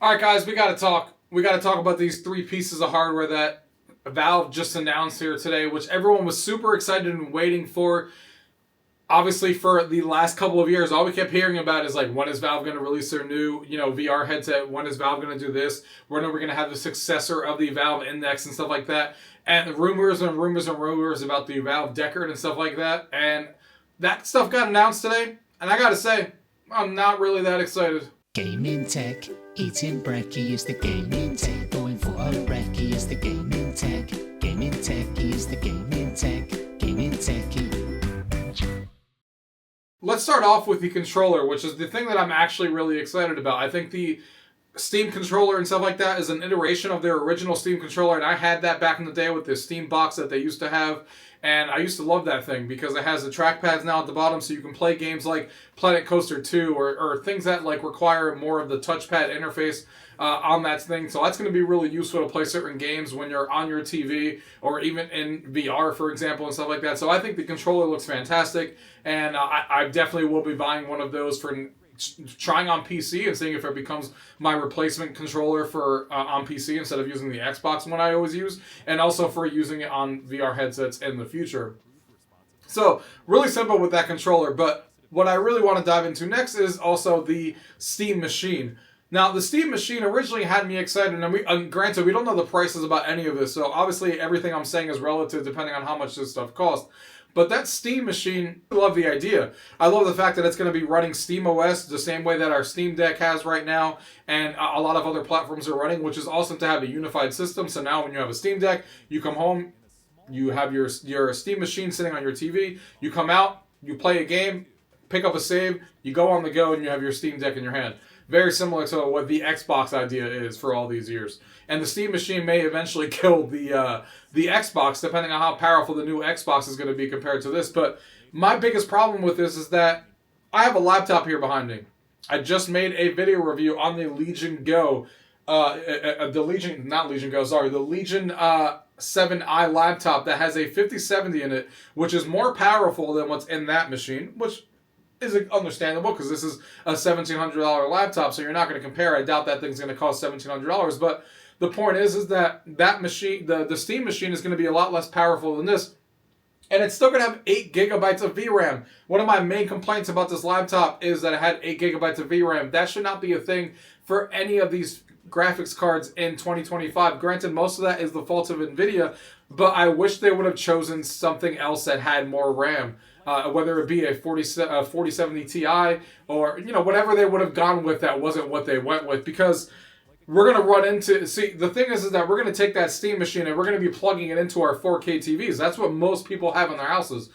All right, guys, we got to talk. We got to talk about these three pieces of hardware that Valve just announced here today, which everyone was super excited and waiting for. Obviously, for the last couple of years, all we kept hearing about is like, when is Valve going to release their new, VR headset? When is Valve going to do this? When are we going to have the successor of the Valve Index and stuff like that? And rumors and rumors and rumors about the Valve Deckard and stuff like that. And that stuff got announced today, and I got to say, I'm not really that excited. Gaming tech, eating brekkie is the gaming tech. Going for a brekkie is the gaming tech. Gaming tech is the gaming tech. Gaming techie. Let's start off with the controller, which is the thing that I'm actually really excited about. I think the Steam controller and stuff like that is an iteration of their original Steam controller, and I had that back in the day with the Steam box that they used to have, and I used to love that thing because it has the trackpads now at the bottom, so you can play games like Planet Coaster 2 or things that like require more of the touchpad interface on that thing. So that's going to be really useful to play certain games when you're on your TV or even in VR, for example, and stuff like that. So I think the controller looks fantastic, and I definitely will be buying one of those for trying on PC and seeing if it becomes my replacement controller for on PC instead of using the Xbox one I always use, and also for using it on VR headsets in the future. So really simple with that controller, but what I really want to dive into next is also the Steam machine. Now, the Steam machine originally had me excited, and granted, we don't know the prices about any of this, so obviously everything I'm saying is relative depending on how much this stuff costs. But that Steam machine, I love the idea. I love the fact that it's going to be running SteamOS the same way that our Steam Deck has right now, and a lot of other platforms are running, which is awesome to have a unified system. So now when you have a Steam Deck, you come home, you have your Steam machine sitting on your TV, you come out, you play a game, pick up a save, you go on the go, and you have your Steam Deck in your hand. Very similar to what the Xbox idea is for all these years. And the Steam machine may eventually kill the Xbox, depending on how powerful the new Xbox is going to be compared to this. But my biggest problem with this is that I have a laptop here behind me. I just made a video review on the Legion Go, the Legion 7i laptop that has a 5070 in it, which is more powerful than what's in that machine, which is understandable because this is a $1,700 laptop, so you're not going to compare. I doubt that thing's going to cost $1,700, but the point is that machine, the Steam machine, is going to be a lot less powerful than this, and it's still going to have 8 gigabytes of VRAM. One of my main complaints about this laptop is that it had 8 gigabytes of VRAM. That should not be a thing for any of these graphics cards in 2025. Granted, most of that is the fault of NVIDIA, but I wish they would have chosen something else that had more RAM. Whether it be a 4070 Ti or, whatever they would have gone with that wasn't what they went with, because we're going to run into... See, the thing is that we're going to take that Steam machine and we're going to be plugging it into our 4K TVs. That's what most people have in their houses.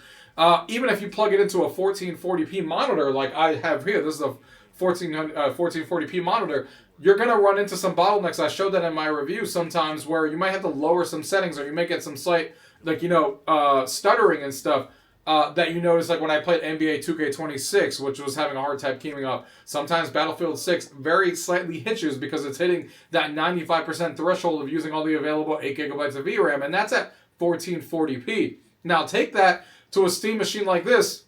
Even if you plug it into a 1440p monitor like I have here, this is a 1440p monitor, you're going to run into some bottlenecks. I showed that in my review sometimes, where you might have to lower some settings, or you may get some slight, stuttering and stuff. That you notice, like when I played NBA 2K26, which was having a hard time keeping up. Sometimes Battlefield 6 very slightly hitches because it's hitting that 95% threshold of using all the available 8 gigabytes of VRAM, and that's at 1440p. Now take that to a Steam machine like this.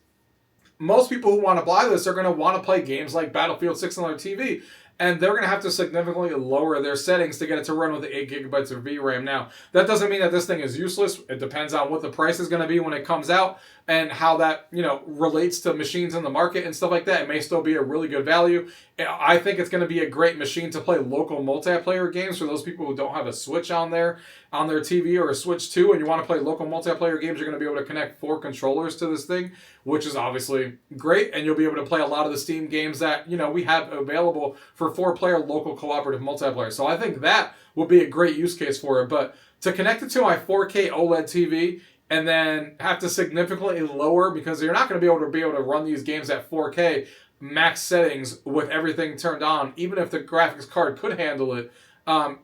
Most people who want to buy this are going to want to play games like Battlefield 6 on their TV, and they're going to have to significantly lower their settings to get it to run with the 8 gigabytes of VRAM. Now, that doesn't mean that this thing is useless. It depends on what the price is going to be when it comes out and how that, relates to machines in the market and stuff like that. It may still be a really good value. I think it's going to be a great machine to play local multiplayer games for those people who don't have a Switch on their TV or a Switch 2, and you want to play local multiplayer games. You're going to be able to connect 4 controllers to this thing, which is obviously great, and you'll be able to play a lot of the Steam games that, we have available for 4-player local cooperative multiplayer. So I think that will be a great use case for it. But to connect it to my 4K OLED TV and then have to significantly lower, because you're not going to be able to run these games at 4K max settings with everything turned on, even if the graphics card could handle it.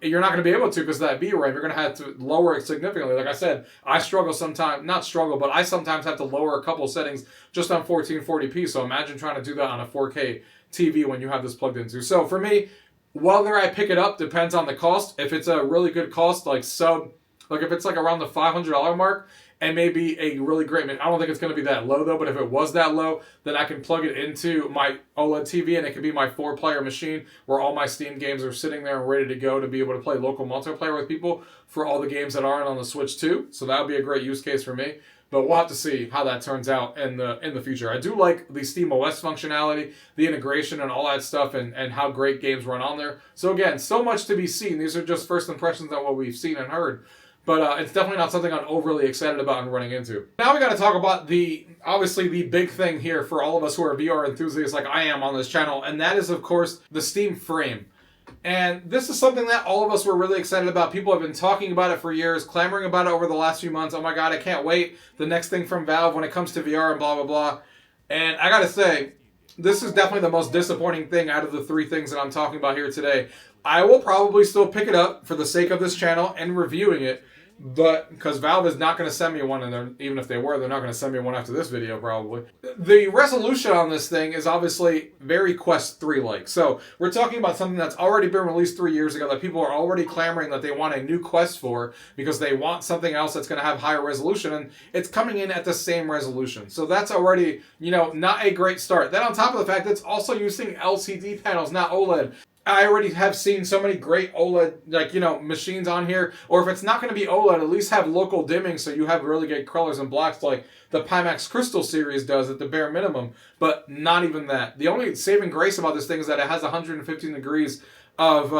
You're not going to be able to because of that VRAM. You're going to have to lower it significantly. Like I said, I sometimes have to lower a couple settings just on 1440p. So imagine trying to do that on a 4K TV when you have this plugged into. So for me, whether I pick it up depends on the cost. If it's a really good cost, like if it's like around the $500 mark, and maybe a really great, I don't think it's going to be that low though, but if it was that low, then I can plug it into my OLED TV and it could be my 4-player machine where all my Steam games are sitting there and ready to go to be able to play local multiplayer with people for all the games that aren't on the Switch too. So that would be a great use case for me. But we'll have to see how that turns out in the future. I do like the Steam OS functionality, the integration and all that stuff, and how great games run on there. So again, so much to be seen. These are just first impressions on what we've seen and heard. But it's definitely not something I'm overly excited about and running into. Now we got to talk about obviously the big thing here for all of us who are VR enthusiasts like I am on this channel, and that is, of course, the Steam Frame. And this is something that all of us were really excited about. People have been talking about it for years, clamoring about it over the last few months. Oh my god, I can't wait. The next thing from Valve when it comes to VR and blah, blah, blah. And I gotta say, this is definitely the most disappointing thing out of the 3 things that I'm talking about here today. I will probably still pick it up for the sake of this channel and reviewing it. But because Valve is not going to send me one, and even if they were, they're not going to send me one after this video probably. The resolution on this thing is obviously very Quest 3-like. So we're talking about something that's already been released 3 years ago that people are already clamoring that they want a new Quest for because they want something else that's going to have higher resolution, and it's coming in at the same resolution. So that's already, not a great start. Then on top of the fact that it's also using LCD panels, not OLED. I already have seen so many great OLED, machines on here. Or if it's not going to be OLED, at least have local dimming so you have really good colors and blacks like the Pimax Crystal series does at the bare minimum. But not even that. The only saving grace about this thing is that it has 115 degrees of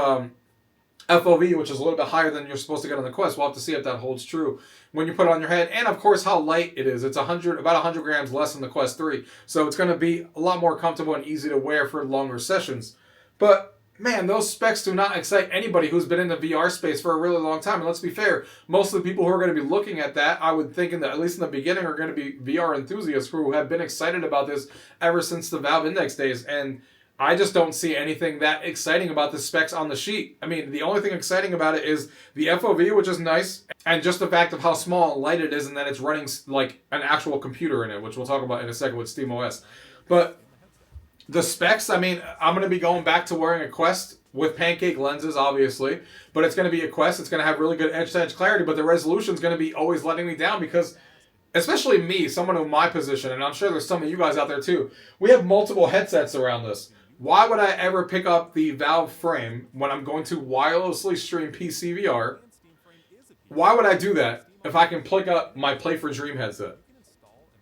FOV, which is a little bit higher than you're supposed to get on the Quest. We'll have to see if that holds true when you put it on your head. And of course, how light it is. It's about 100 grams less than the Quest 3. So it's going to be a lot more comfortable and easy to wear for longer sessions. But man, those specs do not excite anybody who's been in the VR space for a really long time. And let's be fair, most of the people who are going to be looking at that, I would think, at least in the beginning, are going to be VR enthusiasts who have been excited about this ever since the Valve Index days. And I just don't see anything that exciting about the specs on the sheet. I mean, the only thing exciting about it is the FOV, which is nice, and just the fact of how small and light it is and that it's running like an actual computer in it, which we'll talk about in a second with SteamOS. But the specs, I mean, I'm going to be going back to wearing a Quest with pancake lenses, obviously. But it's going to be a Quest. It's going to have really good edge-to-edge clarity. But the resolution is going to be always letting me down because, especially me, someone in my position, and I'm sure there's some of you guys out there too, we have multiple headsets around this. Why would I ever pick up the Valve Frame when I'm going to wirelessly stream PC VR? Why would I do that if I can plug up my Play for Dream headset?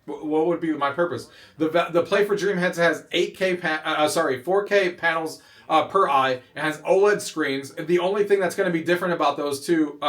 What would be my purpose? The Play for Dream headset has 4K panels per eye. It has OLED screens. The only thing that's going to be different about those two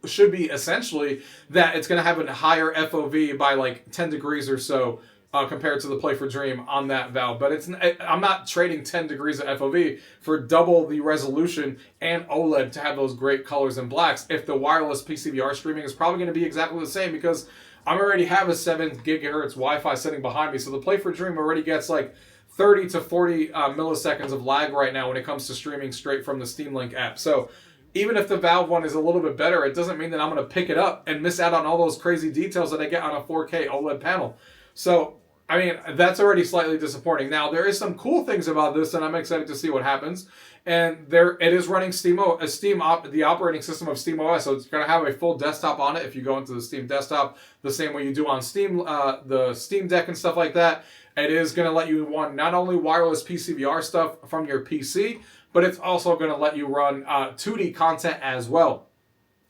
should be essentially that it's going to have a higher FOV by like 10 degrees or so compared to the Play for Dream on that Valve. But I'm not trading 10 degrees of FOV for double the resolution and OLED to have those great colors and blacks if the wireless PCVR streaming is probably going to be exactly the same because I already have a 7 gigahertz Wi-Fi sitting behind me, so the Play for Dream already gets like 30 to 40 milliseconds of lag right now when it comes to streaming straight from the Steam Link app. So even if the Valve one is a little bit better, it doesn't mean that I'm going to pick it up and miss out on all those crazy details that I get on a 4K OLED panel. So, I mean, that's already slightly disappointing. Now, there is some cool things about this, and I'm excited to see what happens. And it is running the operating system of SteamOS, so it's going to have a full desktop on it if you go into the Steam desktop, the same way you do on Steam, the Steam Deck and stuff like that. It is going to let you run not only wireless PCVR stuff from your PC, but it's also going to let you run 2D content as well.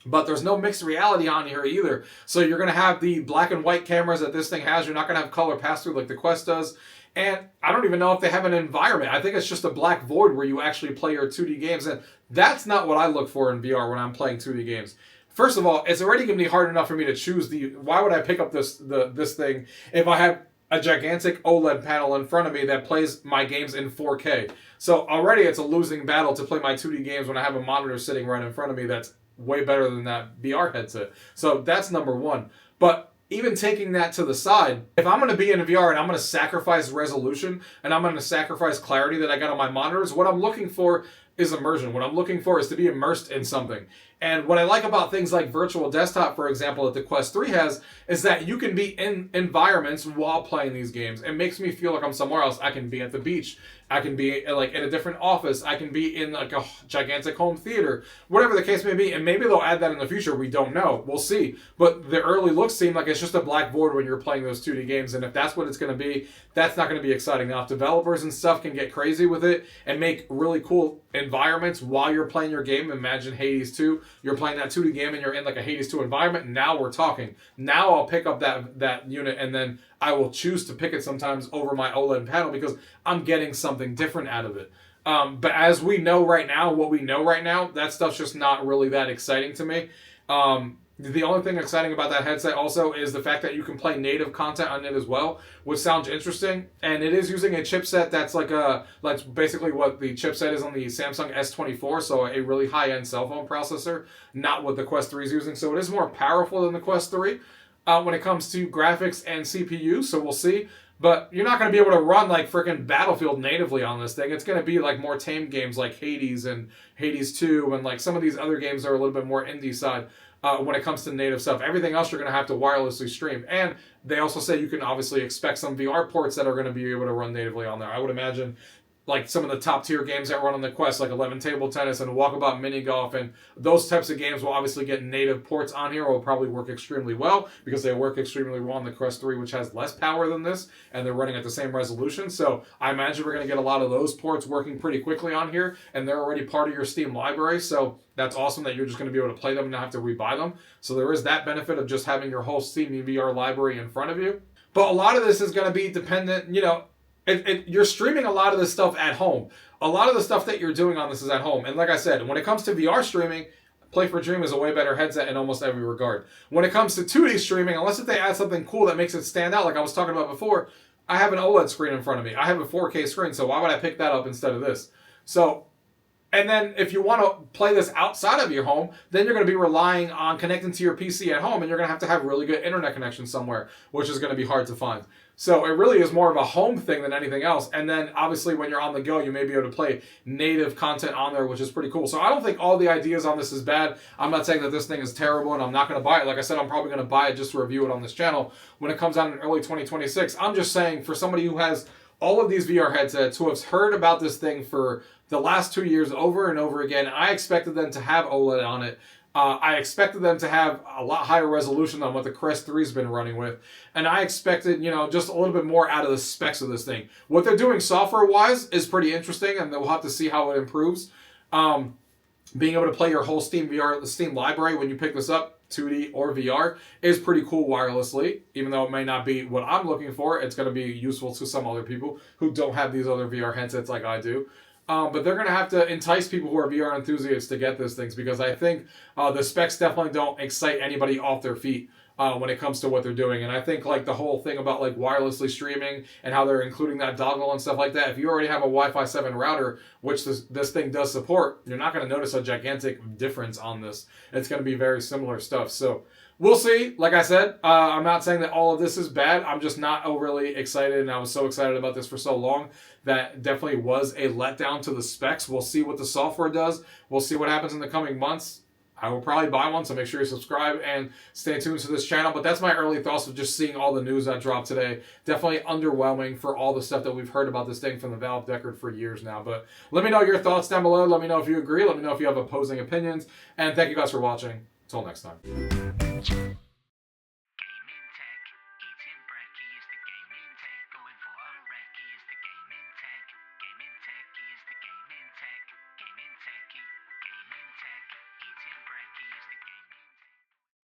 But there's no mixed reality on here either. So you're going to have the black and white cameras that this thing has. You're not going to have color pass-through like the Quest does. And I don't even know if they have an environment. I think it's just a black void where you actually play your 2D games. And that's not what I look for in VR when I'm playing 2D games. First of all, it's already going to be hard enough for me to choose why would I pick up this thing if I have a gigantic OLED panel in front of me that plays my games in 4K. So already it's a losing battle to play my 2D games when I have a monitor sitting right in front of me that's way better than that VR headset. So that's number one. But even taking that to the side, if I'm going to be in VR and I'm going to sacrifice resolution and I'm going to sacrifice clarity that I got on my monitors, what I'm looking for is immersion. What I'm looking for is to be immersed in something. And what I like about things like Virtual Desktop, for example, that the Quest 3 has, is that you can be in environments while playing these games. It makes me feel like I'm somewhere else. I can be at the beach I can be like in a different office. I can be in like a gigantic home theater, whatever the case may be. And maybe they'll add that in the future. We don't know. We'll see. But the early looks seem like it's just a black board when you're playing those 2D games. And if that's what it's going to be, that's not going to be exciting. Now, if developers and stuff can get crazy with it and make really cool environments while you're playing your game, imagine Hades 2. You're playing that 2D game and you're in like a Hades 2 environment. Now we're talking. Now I'll pick up that unit, and then I will choose to pick it sometimes over my OLED panel because I'm getting something different out of it. But as we know right now, what we know right now, that stuff's just not really that exciting to me. The only thing exciting about that headset also is the fact that you can play native content on it as well, which sounds interesting. And it is using a chipset that's basically what the chipset is on the Samsung S24, so a really high-end cell phone processor, not what the Quest 3 is using. So it is more powerful than the Quest 3 when it comes to graphics and CPU, so we'll see. But you're not going to be able to run like freaking Battlefield natively on this thing. It's going to be like more tame games like Hades and Hades 2 and like some of these other games that are a little bit more indie side. When it comes to native stuff. Everything else you're going to have to wirelessly stream. And they also say you can obviously expect some VR ports that are going to be able to run natively on there. I would imagine like some of the top tier games that run on the Quest, like 11 Table Tennis and Walkabout Mini Golf, and those types of games will obviously get native ports on here. Will probably work extremely well because they work extremely well on the Quest 3, which has less power than this, and they're running at the same resolution. So I imagine we're going to get a lot of those ports working pretty quickly on here, and they're already part of your Steam library. So that's awesome that you're just going to be able to play them and not have to rebuy them. So there is that benefit of just having your whole Steam VR library in front of you. But a lot of this is going to be dependent, you're streaming a lot of this stuff at home. A lot of the stuff that you're doing on this is at home. And like I said, when it comes to VR streaming, Play for Dream is a way better headset in almost every regard. When it comes to 2D streaming, unless if they add something cool that makes it stand out, like I was talking about before, I have an OLED screen in front of me. I have a 4K screen, so why would I pick that up instead of this? So, and then if you want to play this outside of your home, then you're going to be relying on connecting to your PC at home, and you're going to have really good internet connection somewhere, which is going to be hard to find. So it really is more of a home thing than anything else. And then obviously when you're on the go, you may be able to play native content on there, which is pretty cool. So I don't think all the ideas on this is bad. I'm not saying that this thing is terrible and I'm not going to buy it. Like I said, I'm probably going to buy it just to review it on this channel when it comes out in early 2026. I'm just saying for somebody who has all of these VR headsets, who has heard about this thing for the last 2 years over and over again, I expected them to have OLED on it. I expected them to have a lot higher resolution than what the Quest 3's been running with. And I expected, just a little bit more out of the specs of this thing. What they're doing software-wise is pretty interesting, and we'll have to see how it improves. Being able to play your whole Steam library when you pick this up, 2D or VR, is pretty cool wirelessly. Even though it may not be what I'm looking for, it's going to be useful to some other people who don't have these other VR headsets like I do. But they're going to have to entice people who are VR enthusiasts to get these things, because I think the specs definitely don't excite anybody off their feet when it comes to what they're doing. And I think like the whole thing about like wirelessly streaming and how they're including that dongle and stuff like that, if you already have a Wi-Fi 7 router, which this thing does support, you're not going to notice a gigantic difference on this. It's going to be very similar stuff. So we'll see. Like I said, I'm not saying that all of this is bad. I'm just not overly excited, and I was so excited about this for so long that definitely was a letdown to the specs. We'll see what the software does. We'll see what happens in the coming months. I will probably buy one, so make sure you subscribe and stay tuned to this channel. But that's my early thoughts of just seeing all the news that dropped today. Definitely underwhelming for all the stuff that we've heard about this thing from the Valve Deckard for years now. But let me know your thoughts down below. Let me know if you agree. Let me know if you have opposing opinions. And thank you guys for watching. Until next time.